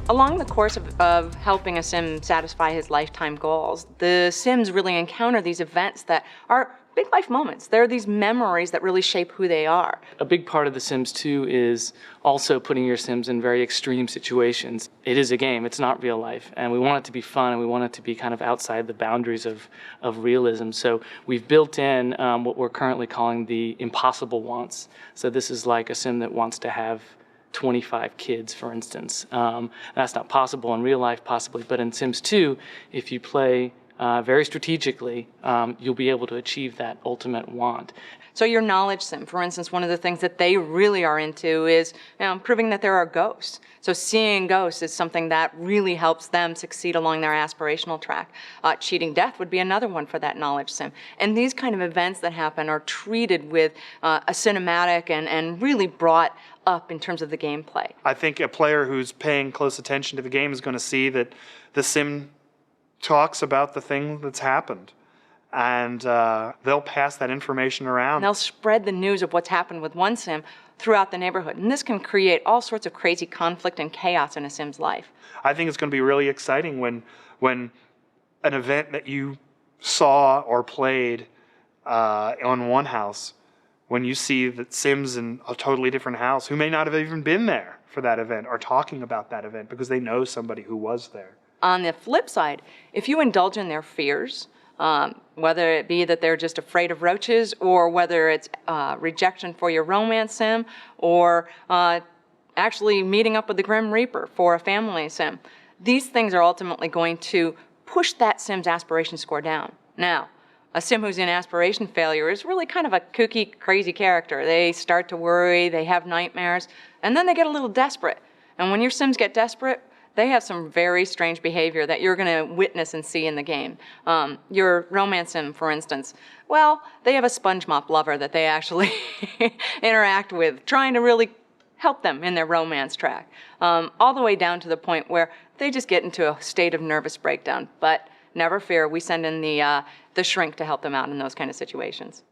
Along the course of helping a sim satisfy his lifetime goals, the Sims really encounter these events that are big life moments. They're these memories that really shape who they are. A big part of The Sims 2 is also putting your Sims in very extreme situations. It is a game, it's not real life, and we want it to be fun, and we want it to be kind of outside the boundaries of realism. So we've built in what we're currently calling the impossible wants. So this is like a Sim that wants to have 25 kids, for instance. That's not possible in real life, possibly, but in Sims 2, if you play very strategically, you'll be able to achieve that ultimate want. So your knowledge sim, for instance, one of the things that they really are into is proving that there are ghosts. So seeing ghosts is something that really helps them succeed along their aspirational track. Cheating death would be another one for that knowledge sim. And these kind of events that happen are treated with a cinematic and really brought up in terms of the gameplay. I think a player who's paying close attention to the game is going to see that the sim talks about the thing that's happened, and they'll pass that information around. They'll spread the news of what's happened with one sim throughout the neighborhood, and this can create all sorts of crazy conflict and chaos in a sim's life. I think it's going to be really exciting when an event that you saw or played on one house, when you see that Sims in a totally different house who may not have even been there for that event are talking about that event because they know somebody who was there. On the flip side, if you indulge in their fears, whether it be that they're just afraid of roaches, or whether it's rejection for your romance sim, or actually meeting up with the Grim Reaper for a family sim, these things are ultimately going to push that sim's aspiration score down. Now, a sim who's in aspiration failure is really kind of a kooky, crazy character. They start to worry, they have nightmares, and then they get a little desperate. And when your sims get desperate, they have some very strange behavior that you're going to witness and see in the game. Your romance sim, for instance, well, they have a sponge mop lover that they actually interact with, trying to really help them in their romance track, all the way down to the point where they just get into a state of nervous breakdown. But never fear, we send in the shrink to help them out in those kind of situations.